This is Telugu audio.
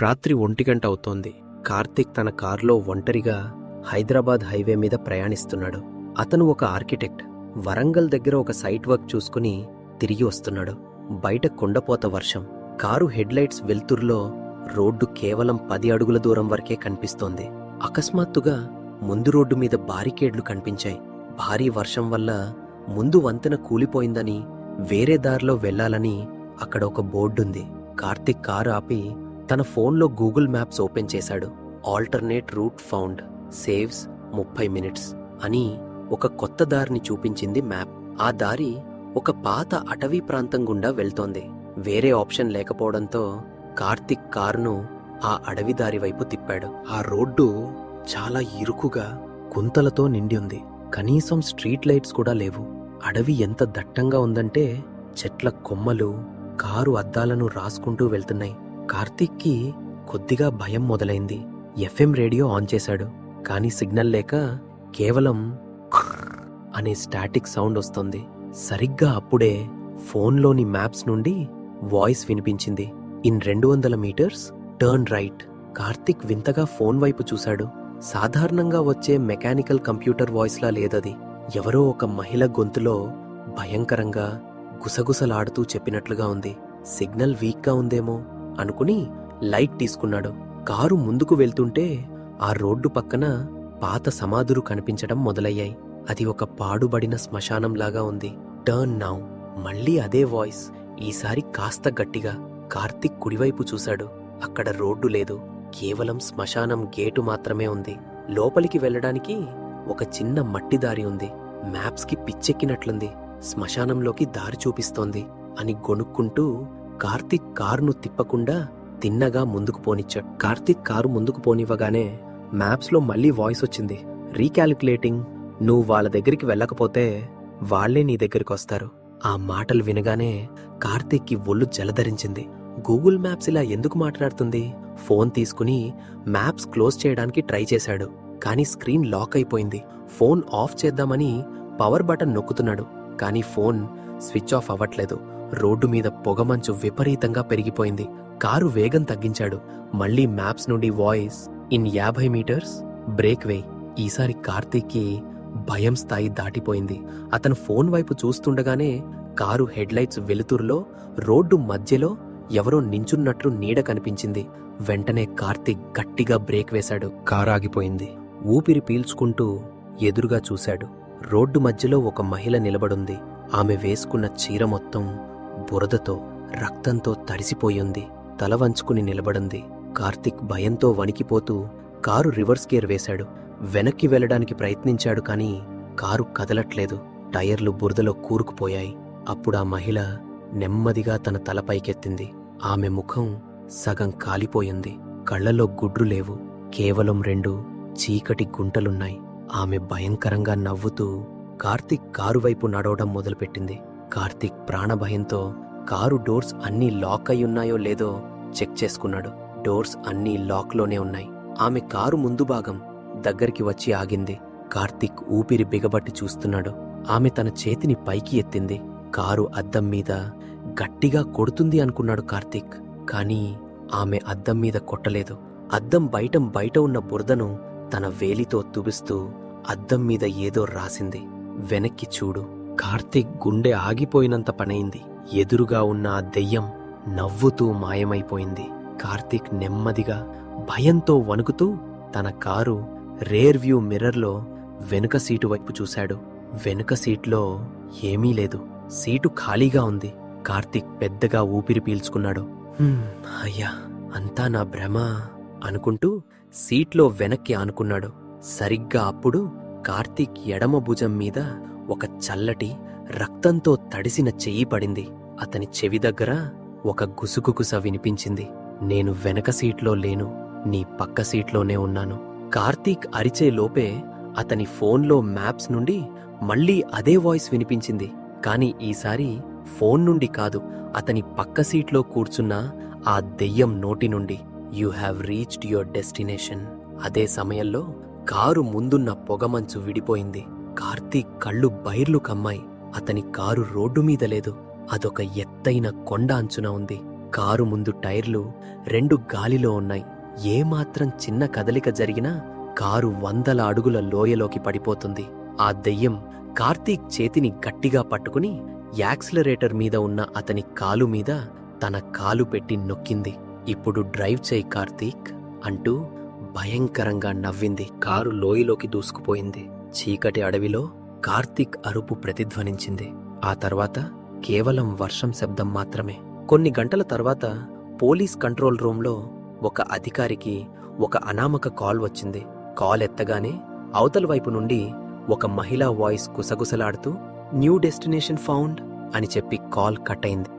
రాత్రి 1 అవుతోంది. కార్తీక్ తన కారులో ఒంటరిగా హైదరాబాద్ హైవే మీద ప్రయాణిస్తున్నాడు. అతను ఒక ఆర్కిటెక్ట్. వరంగల్ దగ్గర ఒక సైట్ వర్క్ చూసుకుని తిరిగి వస్తున్నాడు. బయట కుండపోత వర్షం. కారు హెడ్లైట్స్ వెలుతురులో రోడ్డు కేవలం 10 అడుగుల దూరం వరకే కనిపిస్తోంది. అకస్మాత్తుగా ముందు రోడ్డు మీద బారికేడ్లు కనిపించాయి. భారీ వర్షం వల్ల ముందు వంతెన కూలిపోయిందని, వేరే దారిలో వెళ్లాలని అక్కడ ఒక బోర్డుంది. కార్తీక్ కారు ఆపి తన ఫోన్లో గూగుల్ మ్యాప్స్ ఓపెన్ చేశాడు. Alternate route found, saves 30 minutes అని ఒక కొత్త దారిని చూపించింది మ్యాప్. ఆ దారి ఒక పాత అటవీ ప్రాంతం గుండా వెళ్తోంది. వేరే ఆప్షన్ లేకపోవడంతో కార్తీక్ కారును ఆ అడవి దారి వైపు తిప్పాడు. ఆ రోడ్డు చాలా ఇరుకుగా గుంతలతో నిండి ఉంది. కనీసం స్ట్రీట్ లైట్స్ కూడా లేవు. అడవి ఎంత దట్టంగా ఉందంటే చెట్ల కొమ్మలు కారు అద్దాలను రాసుకుంటూ వెళ్తున్నాయి. కార్తీక్కి కొద్దిగా భయం మొదలైంది. ఎఫ్ఎం రేడియో ఆన్ చేశాడు. కానీ సిగ్నల్ లేక కేవలం అనే స్టాటిక్ సౌండ్ వస్తుంది. సరిగ్గా అప్పుడే ఫోన్లోని మ్యాప్స్ నుండి వాయిస్ వినిపించింది. In 200 metres turn right. Karthik వింతగా ఫోన్ వైపు చూశాడు. సాధారణంగా వచ్చే మెకానికల్ కంప్యూటర్ వాయిస్లా లేదది. ఎవరో ఒక మహిళ గొంతులో భయంకరంగా గుసగుసలాడుతూ చెప్పినట్లుగా ఉంది. సిగ్నల్ వీక్గా ఉందేమో అనుకుని లైట్ తీసుకున్నాడు. కారు ముందుకు వెళ్తుంటే ఆ రోడ్డు పక్కన పాత సమాధులు కనిపించడం మొదలయ్యాయి. అది ఒక పాడుబడిన శ్మశానంలాగా ఉంది. Turn now. మళ్ళీ అదే వాయిస్, ఈసారి కాస్త గట్టిగా. కార్తీక్ కుడివైపు చూశాడు. అక్కడ రోడ్డు లేదు, కేవలం శ్మశానం గేటు మాత్రమే ఉంది. లోపలికి వెళ్లడానికి ఒక చిన్న మట్టి దారి ఉంది. మ్యాప్స్ కి పిచ్చెక్కినట్లుంది. శ్మశానంలోకి దారి చూపిస్తోంది అని గొణుక్కుంటూ కార్తీక్ కారును తిప్పకుండా తిన్నగా ముందుకు పోనిచ్చాడు. కార్తీక్ కారు ముందుకు పోనివ్వగానే మ్యాప్స్ లో మళ్లీ వాయిస్ వచ్చింది. రీకాలిక్యులేటింగ్. నువ్వు వాళ్ళ దగ్గరికి వెళ్ళకపోతే వాళ్లే నీ దగ్గరికి వస్తారు. ఆ మాటలు వినగానే కార్తీక్కి ఒళ్ళు జలధరించింది. గూగుల్ మ్యాప్స్ ఇలా ఎందుకు మాట్లాడుతుంది? ఫోన్ తీసుకుని మ్యాప్స్ క్లోజ్ చేయడానికి ట్రై చేశాడు. కానీ స్క్రీన్ లాక్ అయిపోయింది. ఫోన్ ఆఫ్ చేద్దామని పవర్ బటన్ నొక్కుతున్నాడు. కానీ ఫోన్ స్విచ్ ఆఫ్ అవ్వట్లేదు. రోడ్డు మీద పొగమంచు విపరీతంగా పెరిగిపోయింది. కారు వేగం తగ్గించాడు. మళ్లీ మ్యాప్స్ నుండి వాయిస్, ఇన్ 50 మీటర్స్ బ్రేక్ వే. ఈసారి కార్తీక్కి భయం స్థాయి దాటిపోయింది. అతను ఫోన్ వైపు చూస్తుండగానే కారు హెడ్లైట్స్ వెలుతురులో రోడ్డు మధ్యలో ఎవరో నించున్నట్లు నీడ కనిపించింది. వెంటనే కార్తీక్ గట్టిగా బ్రేక్ వేశాడు. కారు ఆగిపోయింది. ఊపిరి పీల్చుకుంటూ ఎదురుగా చూశాడు. రోడ్డు మధ్యలో ఒక మహిళ నిలబడుంది. ఆమె వేసుకున్న చీర మొత్తం బురదతో రక్తంతో తడిసిపోయింది. తల వంచుకుని నిలబడింది. కార్తీక్ భయంతో వణికిపోతూ కారు రివర్స్ గేర్ వేశాడు. వెనక్కి వెళ్లడానికి ప్రయత్నించాడు. కానీ కారు కదలట్లేదు. టైర్లు బురదలో కూరుకుపోయాయి. అప్పుడా మహిళ నెమ్మదిగా తన తల పైకెత్తింది. ఆమె ముఖం సగం కాలిపోయింది. కళ్లలో గుడ్లు లేవు, కేవలం 2 చీకటి గుంటలున్నాయి. ఆమె భయంకరంగా నవ్వుతూ కార్తీక్ కారు వైపు నడవడం మొదలుపెట్టింది. కార్తీక్ ప్రాణభయంతో కారు డోర్స్ అన్నీ లాక్ అయ్యున్నాయో లేదో చెక్ చేసుకున్నాడు. డోర్స్ అన్నీ లాక్లోనే ఉన్నాయి. ఆమె కారు ముందు భాగం దగ్గరికి వచ్చి ఆగింది. కార్తీక్ ఊపిరి బిగబట్టి చూస్తున్నాడు. ఆమె తన చేతిని పైకి ఎత్తింది. కారు అద్దం మీద గట్టిగా కొడుతుంది అనుకున్నాడు కార్తీక్. కానీ ఆమె అద్దం మీద కొట్టలేదు. అద్దం బయట ఉన్న బురదను తన వేలితో తుడుస్తూ అద్దం మీద ఏదో రాసింది. వెనక్కి చూడు. కార్తీక్ గుండె ఆగిపోయినంత పనైంది. ఎదురుగా ఉన్న ఆ దెయ్యం నవ్వుతూ మాయమైపోయింది. కార్తీక్ నెమ్మదిగా భయంతో వణుకుతూ తన కారు రేర్ వ్యూ మిర్రర్లో వెనుక సీటు వైపు చూశాడు. వెనుక సీట్లో ఏమీ లేదు. సీటు ఖాళీగా ఉంది. కార్తీక్ పెద్దగా ఊపిరి పీల్చుకున్నాడు. అయ్యా, అంతా నా భ్రమ అనుకుంటూ సీట్లో వెనక్కి ఆనుకున్నాడు. సరిగ్గా అప్పుడు కార్తీక్ ఎడమ భుజం మీద ఒక చల్లటి రక్తంతో తడిసిన చెయ్యి పడింది. అతని చెవి దగ్గర ఒక గుసగుస వినిపించింది. నేను వెనక సీట్లో లేను, నీ పక్క సీట్లోనే ఉన్నాను. కార్తీక్ అరిచే లోపే అతని ఫోన్లో మ్యాప్స్ నుండి మళ్లీ అదే వాయిస్ వినిపించింది. కాని ఈసారి ఫోన్ నుండి కాదు, అతని పక్క సీట్లో కూర్చున్న ఆ దెయ్యం నోటి నుండి. You have reached your destination. అదే సమయంలో కారు ముందున్న పొగమంచు విడిపోయింది. కార్తీక్ కళ్ళు బైర్లు కమ్మాయి. అతని కారు రోడ్డు మీద లేదు, అదొక ఎత్తైన కొండ అంచున ఉంది. కారు ముందు టైర్లు 2 గాలిలో ఉన్నాయి. ఏమాత్రం చిన్న కదలిక జరిగినా కారు 100 అడుగుల లోయలోకి పడిపోతుంది. ఆ దెయ్యం కార్తీక్ చేతిని గట్టిగా పట్టుకుని యాక్సిలరేటర్ మీద ఉన్న అతని కాలు మీద తన కాలు పెట్టి నొక్కింది. ఇప్పుడు డ్రైవ్ చేయి కార్తీక్ అంటూ భయంకరంగా నవ్వింది. కారు లోయలోకి దూసుకుపోయింది. చీకటి అడవిలో కార్తీక్ అరుపు ప్రతిధ్వనించింది. ఆ తర్వాత కేవలం వర్షం శబ్దం మాత్రమే. కొన్ని గంటల తర్వాత పోలీస్ కంట్రోల్ రూంలో ఒక అధికారికి ఒక అనామక కాల్ వచ్చింది. కాల్ ఎత్తగానే అవతల వైపు నుండి ఒక మహిళా వాయిస్ గుసగుసలాడుతూ న్యూ డెస్టినేషన్ ఫౌండ్ అని చెప్పి కాల్ కట్ అయింది.